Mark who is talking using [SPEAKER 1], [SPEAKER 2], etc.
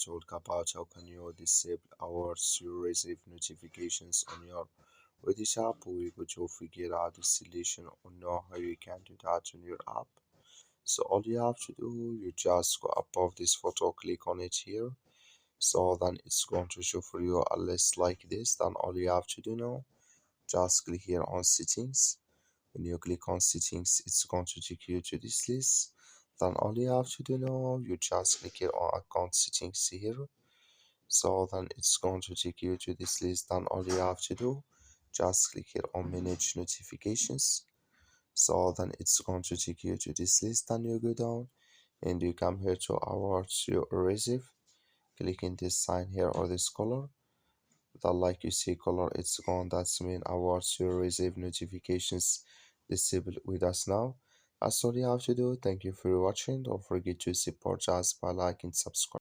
[SPEAKER 1] will talk about how can you disable alerts you receive notifications on your British app. We go to figure out the solution or know how you can do that on your app. So all you have to do, you just go above this photo, click on it here. So then it's going to show for you a list like this. Then all you have to do now, just click here on settings. When you click on settings, it's going to take you to this list. Then all you have to do now, you just click here on account settings here. So then it's going to take you to this list. Then all you have to do, just click here on manage notifications. So then it's going to take you to this list. Then you go down and you come here to alerts you receive. Click in this sign here or this color. That like you see color, it's gone. That's mean alerts you receive notifications disabled with us now. That's all you have to do. Thank you for watching. Don't forget to support us by liking, subscribe.